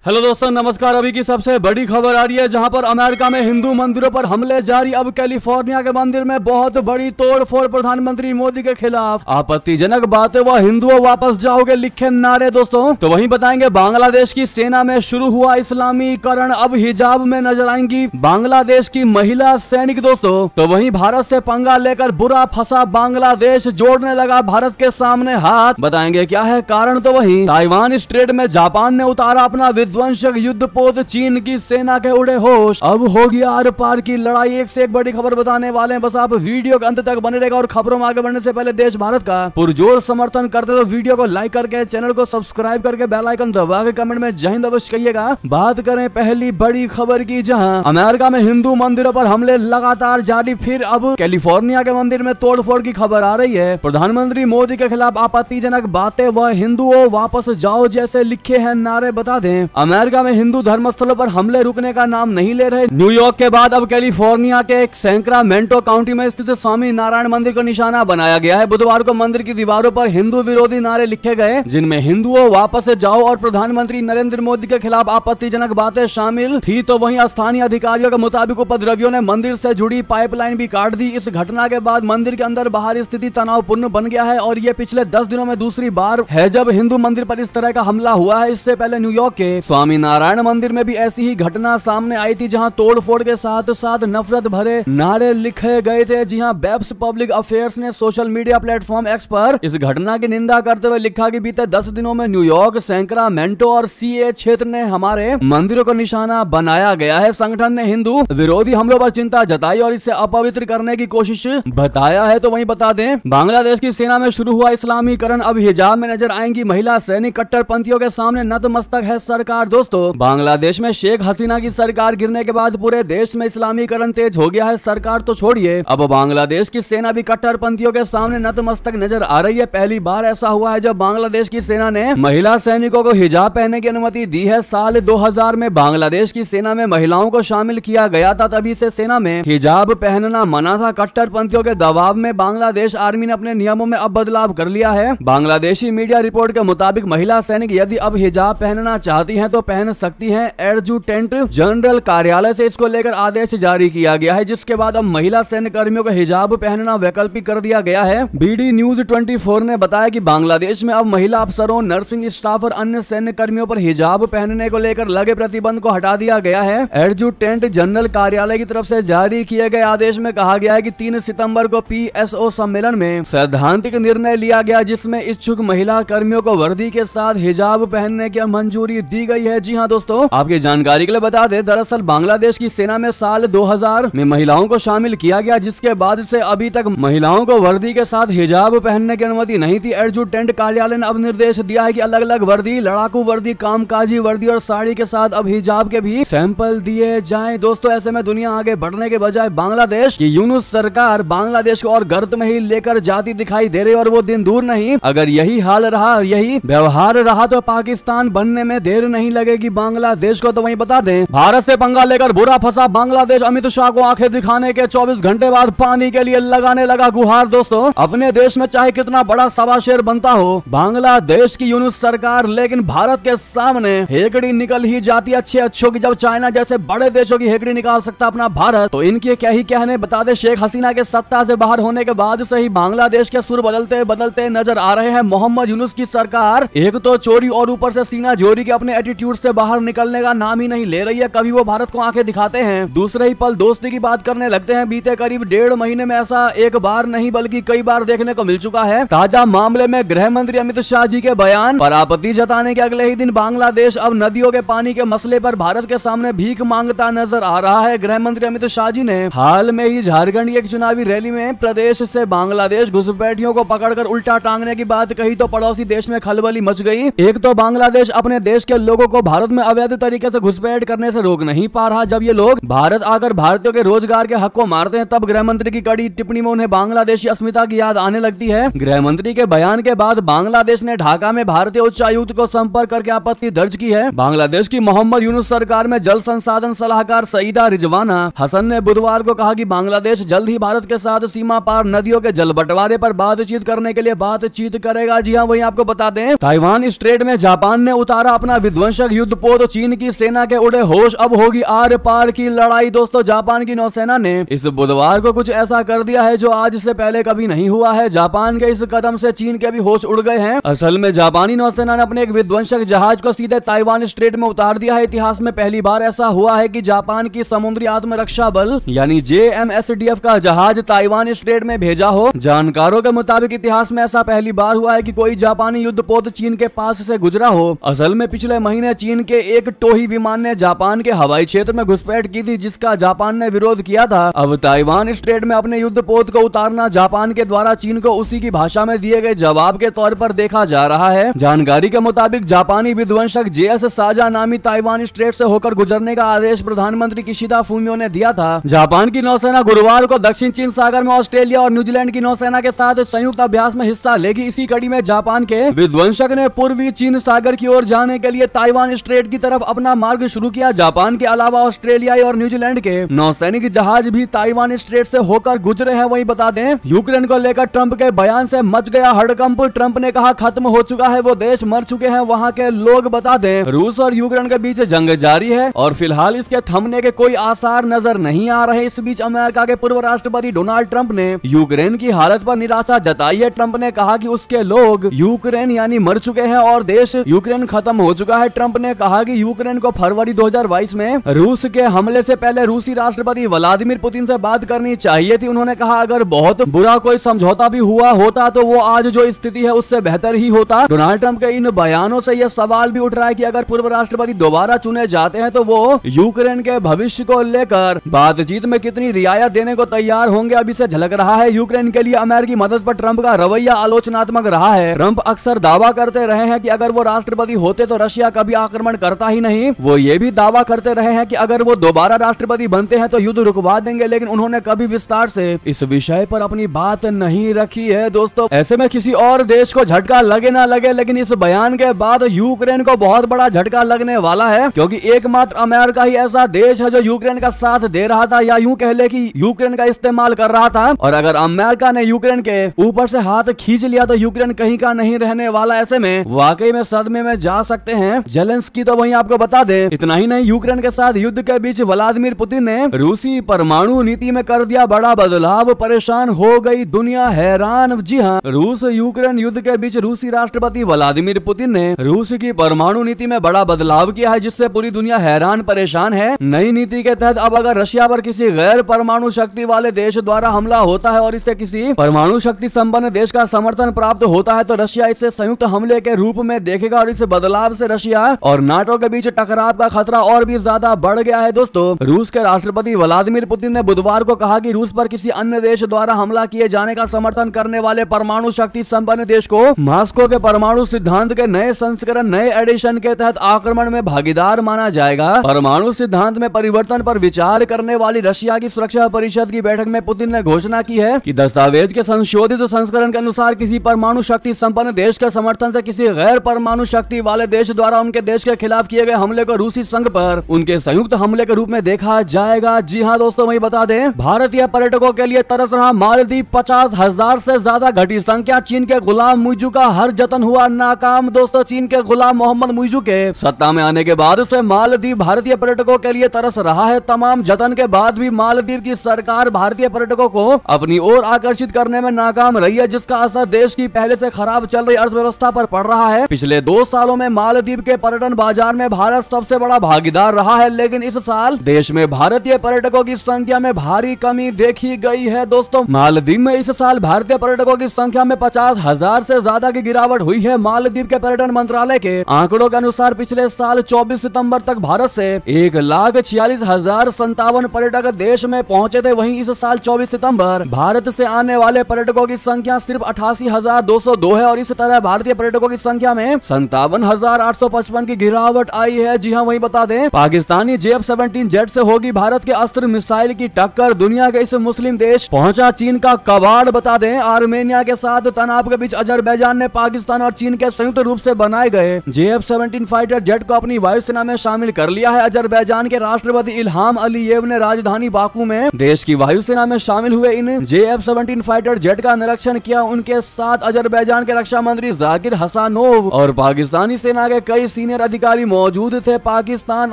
Hello दोस्तों, नमस्कार। अभी की सबसे बड़ी खबर आ रही है, जहां पर अमेरिका में हिंदू मंदिरों पर हमले जारी। अब कैलिफोर्निया के मंदिर में बहुत बड़ी तोड़फोड़, प्रधानमंत्री मोदी के खिलाफ आपत्तिजनक बातें व हिंदुओं वापस जाओगे लिखे नारे। दोस्तों तो वहीं बताएंगे, बांग्लादेश की सेना में शुरू हुआ इस्लामीकरण, अब हिजाब में नजर आएंगी बांग्लादेश की महिला सैनिक। दोस्तों तो वहीं भारत से पंगा लेकर बुरा फंसा बांग्लादेश, जोड़ने लगा भारत के सामने हाथ। बताएंगे क्या है कारण। तो वहीं ताइवान स्ट्रेट में जापान ने उतारा अपना विध्वंसक युद्धपोत, चीन की सेना के उड़े होश। अब होगी आर पार की लड़ाई। एक से एक बड़ी खबर बताने वाले हैं, बस आप वीडियो के अंत तक बने रहेगा। और खबरों में आगे बढ़ने से पहले देश भारत का पुरजोर समर्थन करते तो वीडियो को लाइक करके, चैनल को सब्सक्राइब करके, बेल आइकन दबा के कमेंट में जय हिंद अवश्य कहिएगा। बात करें पहली बड़ी खबर की, जहां अमेरिका में हिंदू मंदिरों पर हमले लगातार जारी। फिर अब कैलिफोर्निया के मंदिर में तोड़फोड़ की खबर आ रही है। प्रधानमंत्री मोदी के खिलाफ आपत्तिजनक बातें व हिंदुओं वापस जाओ जैसे लिखे हैं नारे। बता दें, अमेरिका में हिंदू धर्मस्थलों पर हमले रुकने का नाम नहीं ले रहे। न्यूयॉर्क के बाद अब कैलिफोर्निया के सैक्रामेंटो काउंटी में स्थित स्वामी नारायण मंदिर को निशाना बनाया गया है। बुधवार को मंदिर की दीवारों पर हिंदू विरोधी नारे लिखे गए, जिनमें हिंदुओं वापस जाओ और प्रधानमंत्री नरेंद्र मोदी के खिलाफ आपत्तिजनक बातें शामिल थी। तो वहीं स्थानीय अधिकारियों के मुताबिक उपद्रवियों ने मंदिर से जुड़ी पाइपलाइन भी काट दी। इस घटना के बाद मंदिर के अंदर बाहर स्थिति तनावपूर्ण बन गया है और ये पिछले 10 दिनों में दूसरी बार है जब हिंदू मंदिर पर इस तरह का हमला हुआ है। इससे पहले न्यूयॉर्क के स्वामी नारायण मंदिर में भी ऐसी ही घटना सामने आई थी, जहां तोड़फोड़ के साथ साथ नफरत भरे नारे लिखे गए थे। जी हां, वेब्स पब्लिक अफेयर्स ने सोशल मीडिया प्लेटफॉर्म एक्स पर इस घटना की निंदा करते हुए लिखा कि बीते 10 दिनों में न्यूयॉर्क, सैक्रामेंटो और सीए क्षेत्र ने हमारे मंदिरों को निशाना बनाया गया है। संगठन ने हिंदू विरोधी हमलों पर चिंता जताई और इसे अपवित्र करने की कोशिश बताया है। तो वहीं बता दें, बांग्लादेश की सेना में शुरू हुआ इस्लामीकरण, अब हिजाब में नजर आएंगी महिला सैनिक। कट्टरपंथियों के सामने नतमस्तक है सरकार। दोस्तों बांग्लादेश में शेख हसीना की सरकार गिरने के बाद पूरे देश में इस्लामीकरण तेज हो गया है। सरकार तो छोड़िए, अब बांग्लादेश की सेना भी कट्टरपंथियों के सामने नतमस्तक नजर आ रही है। पहली बार ऐसा हुआ है जब बांग्लादेश की सेना ने महिला सैनिकों को हिजाब पहनने की अनुमति दी है। साल 2000 में बांग्लादेश की सेना में महिलाओं को शामिल किया गया था, तभी से सेना में हिजाब पहनना मना था। कट्टरपंथियों के दबाव में बांग्लादेश आर्मी ने अपने नियमों में अब बदलाव कर लिया है। बांग्लादेशी मीडिया रिपोर्ट के मुताबिक महिला सैनिक यदि अब हिजाब पहनना चाहती हैं तो पहन सकती हैं। एडजुटेंट जनरल कार्यालय से इसको लेकर आदेश जारी किया गया है, जिसके बाद अब महिला सैन्य कर्मियों को हिजाब पहनना वैकल्पिक कर दिया गया है। बीडी न्यूज 24 ने बताया कि बांग्लादेश में अब महिला अफसरों, नर्सिंग स्टाफ और अन्य सैन्य कर्मियों पर हिजाब पहनने को लेकर लगे प्रतिबंध को हटा दिया गया है। एडजुटेंट जनरल कार्यालय की तरफ से जारी किए गए आदेश में कहा गया है कि 3 सितंबर को पीएसओ सम्मेलन में सैद्धांतिक निर्णय लिया गया, जिसमें इच्छुक महिला कर्मियों को वर्दी के साथ हिजाब पहनने की मंजूरी दी गई है। जी हाँ दोस्तों, आपकी जानकारी के लिए बता दें, दरअसल बांग्लादेश की सेना में साल 2000 में महिलाओं को शामिल किया गया, जिसके बाद से अभी तक महिलाओं को वर्दी के साथ हिजाब पहनने की अनुमति नहीं थी। एडजुटेंट कार्यालय ने अब निर्देश दिया है कि अलग अलग वर्दी, लड़ाकू वर्दी, कामकाजी वर्दी और साड़ी के साथ अब हिजाब के भी सैंपल दिए जाएं। दोस्तों ऐसे में दुनिया आगे बढ़ने के बजाय बांग्लादेश की यूनुस सरकार बांग्लादेश को और गर्त में ही लेकर जाती दिखाई दे रही, और वो दिन दूर नहीं, अगर यही हाल रहा, यही व्यवहार रहा तो पाकिस्तान बनने में देर नहीं लगेगी बांग्लादेश को। तो वहीं बता दें, भारत से पंगा लेकर बुरा फंसा बांग्लादेश, अमित शाह को आंखें दिखाने के 24 घंटे बाद पानी के लिए लगाने लगा गुहार। दोस्तों अपने देश में चाहे कितना बड़ा सवाशेर बनता हो बांग्लादेश की यूनुस सरकार, लेकिन भारत के सामने हेकड़ी निकल ही जाती अच्छे अच्छों की। जब चाइना जैसे बड़े देशों की हेकड़ी निकाल सकता अपना भारत, तो इनके क्या ही कहने। बता दें, शेख हसीना के सत्ता से बाहर होने के बाद से ही बांग्लादेश के सुर बदलते बदलते नजर आ रहे हैं। मोहम्मद यूनुस की सरकार एक तो चोरी और ऊपर से सीना जोरी के अपने एटीट्यूड से बाहर निकलने का नाम ही नहीं ले रही है। कभी वो भारत को आंखें दिखाते हैं, दूसरे ही पल दोस्ती की बात करने लगते हैं। बीते करीब 1.5 महीने में ऐसा एक बार नहीं बल्कि कई बार देखने को मिल चुका है। ताजा मामले में गृह मंत्री अमित शाह जी के बयान पर आपत्ति जताने के अगले ही दिन बांग्लादेश अब नदियों के पानी के मसले पर भारत के सामने भीख मांगता नजर आ रहा है। गृह मंत्री अमित शाह जी ने हाल में ही झारखंड की एक चुनावी रैली में प्रदेश से बांग्लादेश घुसपैठियों को पकड़कर उल्टा टांगने की बात कही तो पड़ोसी देश में खलबली मच गई। एक तो बांग्लादेश अपने देश के लोगों को भारत में अवैध तरीके से घुसपैठ करने से रोक नहीं पा रहा। जब ये लोग भारत आकर भारतीयों के रोजगार के हक को मारते हैं, तब गृह मंत्री की कड़ी टिप्पणी में उन्हें बांग्लादेशी अस्मिता की याद आने लगती है। गृह मंत्री के बयान के बाद बांग्लादेश ने ढाका में भारतीय उच्चायुक्त को संपर्क करके आपत्ति दर्ज की है। बांग्लादेश की मोहम्मद यूनुस सरकार में जल संसाधन सलाहकार सईदा रिजवाना हसन ने बुधवार को कहा कि बांग्लादेश जल्द ही भारत के साथ सीमा पार नदियों के जल बंटवारे पर बातचीत करने के लिए बातचीत करेगा। जी हाँ, वहीं आपको बता दें, ताइवान स्ट्रेट में जापान ने उतारा अपना विध्वंस विध्वंसक युद्धपोत चीन की सेना के उड़े होश, अब होगी आर पार की लड़ाई। दोस्तों जापान की नौसेना ने इस बुधवार को कुछ ऐसा कर दिया है जो आज से पहले कभी नहीं हुआ है। जापान के इस कदम से चीन के भी होश उड़ गए हैं। असल में जापानी नौसेना ने अपने एक विध्वंसक जहाज को सीधे ताइवान स्ट्रेट में उतार दिया है। इतिहास में पहली बार ऐसा हुआ है कि जापान की समुद्री आत्मरक्षा बल यानी JMSDF का जहाज ताइवान स्ट्रेट में भेजा हो। जानकारों के मुताबिक इतिहास में ऐसा पहली बार हुआ है कि कोई जापानी युद्धपोत चीन के पास से गुजरा हो। असल में पिछले महीने चीन के एक टोही विमान ने जापान के हवाई क्षेत्र में घुसपैठ की थी, जिसका जापान ने विरोध किया था। अब ताइवान स्ट्रेट में अपने युद्धपोत को उतारना जापान के द्वारा चीन को उसी की भाषा में दिए गए जवाब के तौर पर देखा जा रहा है। जानकारी के मुताबिक जापानी विध्वंसक JS साजा नामी ताइवान स्ट्रेट से होकर गुजरने का आदेश प्रधानमंत्री किशिदा फूमियो ने दिया था। जापान की नौसेना गुरुवार को दक्षिण चीन सागर में ऑस्ट्रेलिया और न्यूजीलैंड की नौसेना के साथ संयुक्त अभ्यास में हिस्सा लेगी। इसी कड़ी में जापान के विध्वंसक ने पूर्वी चीन सागर की ओर जाने के लिए ताइवान स्ट्रेट की तरफ अपना मार्ग शुरू किया। जापान के अलावा ऑस्ट्रेलियाई और न्यूजीलैंड के नौसैनिक जहाज भी ताइवान स्ट्रेट से होकर गुजरे हैं। वहीं बता दें, यूक्रेन को लेकर ट्रंप के बयान से मच गया हड़कंप। ट्रंप ने कहा खत्म हो चुका है वो देश, मर चुके हैं वहां के लोग। बता दें, रूस और यूक्रेन के बीच जंग जारी है और फिलहाल इसके थमने के कोई आसार नजर नहीं आ रहे। इस बीच अमेरिका के पूर्व राष्ट्रपति डोनाल्ड ट्रंप ने यूक्रेन की हालत पर निराशा जताई है। ट्रंप ने कहा कि उसके लोग यूक्रेन यानी मर चुके हैं और देश यूक्रेन खत्म हो चुका है। ट्रंप ने कहा कि यूक्रेन को फरवरी 2022 में रूस के हमले से पहले रूसी राष्ट्रपति व्लादिमीर पुतिन से बात करनी चाहिए थी। उन्होंने कहा अगर बहुत बुरा कोई समझौता भी हुआ होता तो वो आज जो स्थिति है उससे बेहतर ही होता। डोनाल्ड ट्रंप के इन बयानों से यह सवाल भी उठ रहा है कि अगर पूर्व राष्ट्रपति दोबारा चुने जाते हैं तो वो यूक्रेन के भविष्य को लेकर बातचीत में कितनी रियायत देने को तैयार होंगे। अभी से झलक रहा है यूक्रेन के लिए अमेरिकी मदद पर ट्रंप का रवैया आलोचनात्मक रहा है। ट्रंप अक्सर दावा करते रहे हैं कि अगर वो राष्ट्रपति होते तो रशिया कभी आक्रमण करता ही नहीं। वो ये भी दावा करते रहे हैं कि अगर वो दोबारा राष्ट्रपति बनते हैं तो युद्ध रुकवा देंगे, लेकिन उन्होंने कभी विस्तार से इस विषय पर अपनी बात नहीं रखी है। दोस्तों ऐसे में किसी और देश को झटका लगे ना लगे, लेकिन इस बयान के बाद यूक्रेन को बहुत बड़ा झटका लगने वाला है, क्योंकि एकमात्र अमेरिका ही ऐसा देश है जो यूक्रेन का साथ दे रहा था या यूं कह ले कि यूक्रेन का इस्तेमाल कर रहा था। और अगर अमेरिका ने यूक्रेन के ऊपर से हाथ खींच लिया तो यूक्रेन कहीं का नहीं रहने वाला। ऐसे में वाकई में सदमे में जा सकते हैं जेलेंस्की। तो वहीं आपको बता दें, इतना ही नहीं, यूक्रेन के साथ युद्ध के बीच व्लादिमीर पुतिन ने रूसी परमाणु नीति में कर दिया बड़ा बदलाव। परेशान हो गई दुनिया, हैरान। जी हाँ, रूस यूक्रेन युद्ध के बीच रूसी राष्ट्रपति व्लादिमीर पुतिन ने रूस की परमाणु नीति में बड़ा बदलाव किया है, जिससे पूरी दुनिया हैरान परेशान है। नई नीति के तहत अब अगर रशिया पर किसी गैर परमाणु शक्ति वाले देश द्वारा हमला होता है और इससे किसी परमाणु शक्ति संपन्न देश का समर्थन प्राप्त होता है तो रशिया इसे संयुक्त हमले के रूप में देखेगा और इस बदलाव से रशिया और नाटो के बीच टकराव का खतरा और भी ज्यादा बढ़ गया है। दोस्तों रूस के राष्ट्रपति व्लादिमीर पुतिन ने बुधवार को कहा कि रूस पर किसी अन्य देश द्वारा हमला किए जाने का समर्थन करने वाले परमाणु शक्ति संपन्न देश को मॉस्को के परमाणु सिद्धांत के नए संस्करण नए एडिशन के तहत आक्रमण में भागीदार माना जाएगा। परमाणु सिद्धांत में परिवर्तन पर विचार करने वाली रशिया की सुरक्षा परिषद की बैठक में पुतिन ने घोषणा की है कि दस्तावेज के संशोधित संस्करण के अनुसार किसी परमाणु शक्ति संपन्न देश के समर्थन से किसी गैर परमाणु शक्ति वाले देश द्वारा उनके देश के खिलाफ किए गए हमले को रूसी संघ पर उनके संयुक्त हमले के रूप में देखा जाएगा। जी हाँ दोस्तों, वही बता दें, भारतीय पर्यटकों के लिए तरस रहा मालदीव। 50,000 से ज्यादा घटी संख्या। चीन के गुलाम मुइजू का हर जतन हुआ नाकाम। दोस्तों चीन के गुलाम मोहम्मद मुइजू के सत्ता में आने के बाद से मालदीव भारतीय पर्यटकों के लिए तरस रहा है। तमाम जतन के बाद भी मालदीव की सरकार भारतीय पर्यटकों को अपनी ओर आकर्षित करने में नाकाम रही है, जिसका असर देश की पहले से खराब चल रही अर्थव्यवस्था पर पड़ रहा है। पिछले 2 सालों में मालदीव के पर्यटन बाजार में भारत सबसे बड़ा भागीदार रहा है, लेकिन इस साल देश में भारतीय पर्यटकों की संख्या में भारी कमी देखी गई है। दोस्तों मालदीव में इस साल भारतीय पर्यटकों की संख्या में 50,000 से ज्यादा की गिरावट हुई है। मालदीव के पर्यटन मंत्रालय के आंकड़ों के अनुसार पिछले साल 24 सितंबर तक भारत से 1,46,057 पर्यटक देश में पहुंचे थे। वहीं इस साल 24 सितंबर भारत से आने वाले पर्यटकों की संख्या सिर्फ 88,202 है और इस तरह भारतीय पर्यटकों की संख्या में 57,855 की गिरावट आई है। जी हाँ, वही बता दें, पाकिस्तानी JF-17 जेट से होगी भारत के अस्त्र मिसाइल की टक्कर। दुनिया के इस मुस्लिम देश पहुंचा चीन का कबाड़। बता दें, आर्मेनिया के साथ तनाव के बीच अजरबैजान ने पाकिस्तान और चीन के संयुक्त रूप से बनाए गए JF-17 फाइटर जेट को अपनी वायुसेना में शामिल कर लिया है। अजरबैजान के राष्ट्रपति इल्हाम अलीयेव ने राजधानी बाकू में देश की वायुसेना में शामिल हुए इन JF-17 फाइटर जेट का निरीक्षण किया। उनके साथ अजरबैजान के रक्षा मंत्री जाकिर हसानोव और पाकिस्तानी सेना के कई सीनियर अधिकारी मौजूद थे। पाकिस्तान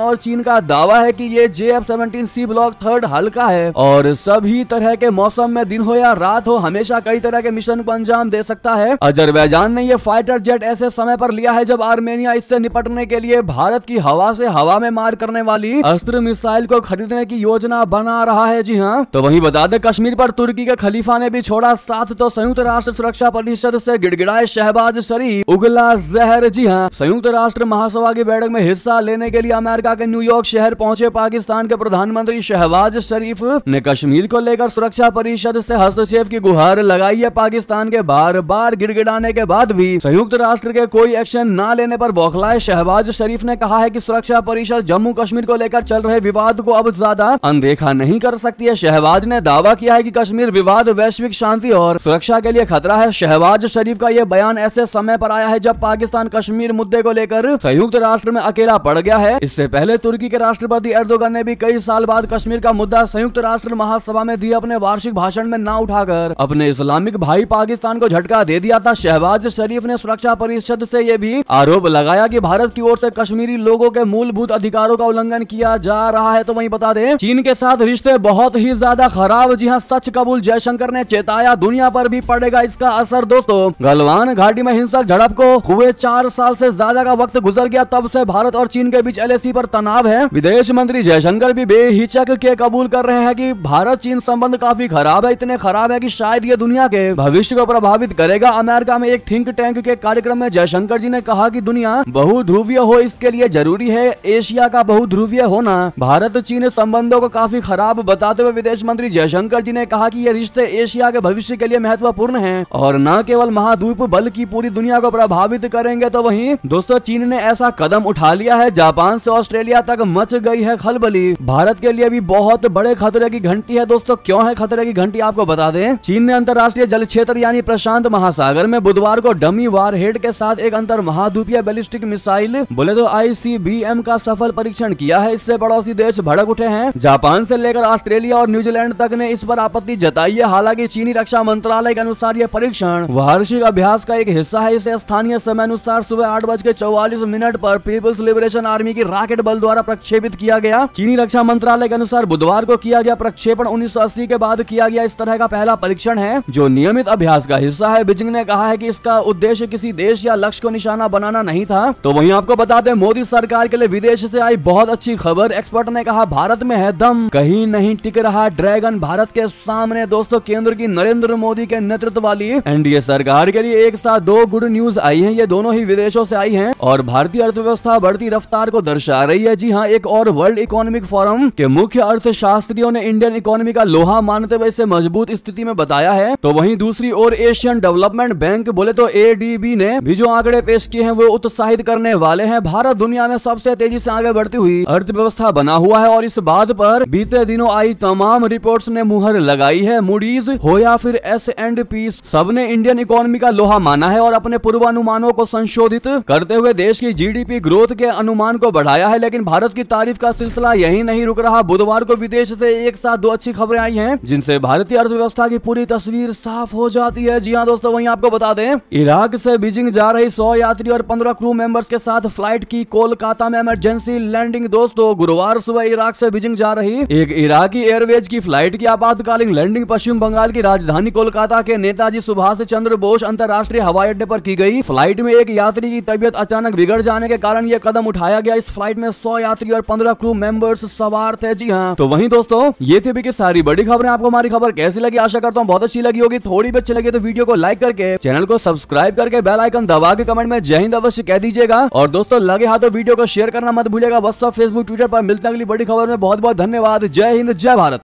और चीन का दावा है कि ये JF-17C ब्लॉक 3 हल्का है और सभी तरह के मौसम में दिन हो या रात हो हमेशा कई तरह के मिशन को अंजाम दे सकता है। अजरबैजान ने ये फाइटर जेट ऐसे समय पर लिया है जब आर्मेनिया इससे निपटने के लिए भारत की हवा से हवा में मार करने वाली अस्त्र मिसाइल को खरीदने की योजना बना रहा है। जी हाँ, तो वहीं बता दें कश्मीर पर तुर्की के खलीफा ने भी छोड़ा साथ। तो संयुक्त राष्ट्र सुरक्षा परिषद से गिड़गिड़ाए शहबाज शरीफ, उगला जहर। जी हाँ, संयुक्त राष्ट्र महासभा की बैठक में हिस्सा लेने के लिए अमेरिका के न्यूयॉर्क शहर पहुंचे पाकिस्तान के प्रधानमंत्री शहबाज शरीफ ने कश्मीर को लेकर सुरक्षा परिषद से हस्तक्षेप की गुहार लगाई है। पाकिस्तान के बार बार गिड़गिड़ाने के बाद भी संयुक्त राष्ट्र के कोई एक्शन न लेने पर बौखलाए शहबाज शरीफ ने कहा है कि सुरक्षा परिषद जम्मू कश्मीर को लेकर चल रहे विवाद को अब ज्यादा अनदेखा नहीं कर सकती है। शहबाज ने दावा किया है कि कश्मीर विवाद वैश्विक शांति और सुरक्षा के लिए खतरा है। शहबाज शरीफ का यह बयान ऐसे समय पर आया है जब पाकिस्तान कश्मीर मुद्दे को लेकर संयुक्त राष्ट्र में अकेला पड़ गया है। इससे पहले तुर्की के राष्ट्रपति एर्दोगन ने भी कई साल बाद कश्मीर का मुद्दा संयुक्त राष्ट्र महासभा में दिए अपने वार्षिक भाषण में ना उठाकर अपने इस्लामिक भाई पाकिस्तान को झटका दे दिया था। शहबाज शरीफ ने सुरक्षा परिषद से यह भी आरोप लगाया कि भारत की ओर से कश्मीरी लोगों के मूलभूत अधिकारों का उल्लंघन किया जा रहा है। तो वहीं बता दें चीन के साथ रिश्ते बहुत ही ज्यादा खराब। जी हाँ, सच कबूल जयशंकर ने चेताया दुनिया पर भी पड़ेगा इसका असर। दोस्तों, गलवान घाटी में हिंसक झड़प को हुए 4 साल से ज्यादा का वक्त गुजर गया, तब से भारत और चीन के बीच LAC पर तनाव है। विदेश मंत्री जयशंकर भी बेहिचक के कबूल कर रहे हैं कि भारत चीन संबंध काफी खराब है, इतने खराब है कि शायद ये दुनिया के भविष्य को प्रभावित करेगा। अमेरिका में एक थिंक टैंक के कार्यक्रम में जयशंकर जी ने कहा कि दुनिया बहुध्रुवीय हो इसके लिए जरूरी है एशिया का बहुध्रुवीय होना। भारत चीन संबंधों को काफी खराब बताते हुए विदेश मंत्री जयशंकर जी ने कहा कि ये रिश्ते एशिया के भविष्य के लिए महत्वपूर्ण हैं और न केवल महाद्वीप बल्कि पूरी दुनिया को प्रभावित करेंगे। तो वहीं दोस्तों चीन ने ऐसा कदम उठा लिया है जापान से ऑस्ट्रेलिया तक मच गई है खलबली। भारत के लिए भी बहुत बड़े खतरे की घंटी है। दोस्तों क्यों है खतरे की घंटी आपको बता दें। चीन ने अंतर्राष्ट्रीय जल क्षेत्र यानी प्रशांत महासागर में बुधवार को डमी वारहेड के साथ एक अंतर महाद्वीपीय बैलिस्टिक मिसाइल बोले तो ICBM का सफल परीक्षण किया है। इससे पड़ोसी देश भड़क उठे हैं। जापान से लेकर ऑस्ट्रेलिया और न्यूजीलैंड तक ने इस पर आपत्ति जताई है। हालांकि चीनी रक्षा मंत्रालय के अनुसार यह परीक्षण वार्षिक अभ्यास का एक हिस्सा है। इसे स्थानीय समय अनुसार सुबह 8:44 पर पीपल्स लिबरेशन आर्मी की रॉकेट बल द्वारा प्रक्षेपित किया गया। चीनी रक्षा मंत्रालय के अनुसार बुधवार को किया गया प्रक्षेपण 1980 के बाद किया गया इस तरह का पहला परीक्षण है जो नियमित अभ्यास का हिस्सा है। बीजिंग ने कहा है कि इसका उद्देश्य किसी देश या लक्ष्य को निशाना बनाना नहीं था। तो वहीं आपको बता दें मोदी सरकार के लिए विदेश से आई बहुत अच्छी खबर। एक्सपर्ट ने कहा भारत में है दम, कहीं नहीं टिक रहा ड्रैगन भारत के सामने। दोस्तों केंद्र की नरेंद्र मोदी के नेतृत्व वाली NDA सरकार के लिए एक साथ 2 गुड न्यूज आई हैं। ये दोनों ही विदेशों से आई हैं और भारतीय अर्थव्यवस्था बढ़ती रफ्तार को दर्शा रही है। जी हाँ, एक और वर्ल्ड इकोनॉमिक फोरम के मुख्य अर्थशास्त्रियों ने इंडियन इकोनॉमी का लोहा मानते हुए इसे मजबूत स्थिति में बताया है। तो वहीं दूसरी ओर एशियन डेवलपमेंट बैंक बोले तो ADB ने भी जो आंकड़े पेश किए हैं वो उत्साहित करने वाले हैं। भारत दुनिया में सबसे तेजी से आगे बढ़ती हुई अर्थव्यवस्था बना हुआ है और इस बात पर बीते दिनों आई तमाम रिपोर्ट्स ने मुहर लगाई है। मूडीज हो या फिर S&P सबने इंडियन इकोनॉमी का लोहा माना है और अपने पूर्वानुमानों को संशोधित करते हुए देश की GDP ग्रोथ के अनुमान को बढ़ाया है। लेकिन भारत की तारीफ का सिलसिला यही नहीं रुक रहा। बुधवार को विदेश से एक साथ 2 अच्छी खबरें आई हैं जिनसे भारतीय अर्थव्यवस्था की पूरी तस्वीर साफ हो जाती है। जी हाँ दोस्तों, वहीं आपको बता दें इराक से बीजिंग जा रही 100 यात्री और 15 क्रू मेंबर्स के साथ फ्लाइट की कोलकाता में इमरजेंसी लैंडिंग। दोस्तों गुरुवार सुबह इराक से बीजिंग जा रही एक इराकी एयरवेज की फ्लाइट की आपातकालीन लैंडिंग पश्चिम बंगाल की राजधानी कोलकाता के नेताजी सुभाष चंद्र बोस अंतर्राष्ट्रीय हवाई अड्डे पर की गई। फ्लाइट में एक यात्री की तबीयत अचानक बिगड़ जाने के कारण यह कदम उठाया गया। इस फ्लाइट में 100 यात्री और 15 क्रू मेंबर्स सवार थे। जी हाँ, तो वहीं दोस्तों ये थी की सारी बड़ी खबरें। आपको हमारी खबर कैसी लगी? आशा करता हूँ बहुत अच्छी लगी होगी। थोड़ी भी अच्छी लगी तो वीडियो को लाइक करके चैनल को सब्सक्राइब करके बेल आइकन दबा के कमेंट में जय हिंद अवश्य कह दीजिएगा। और दोस्तों लगे हाथ तो वीडियो को शेयर करना मत भूलिएगा। व्हाट्सएप, फेसबुक, ट्विटर पर मिलते हैं अगली बड़ी खबर में। बहुत बहुत धन्यवाद। जय हिंद, जय भारत।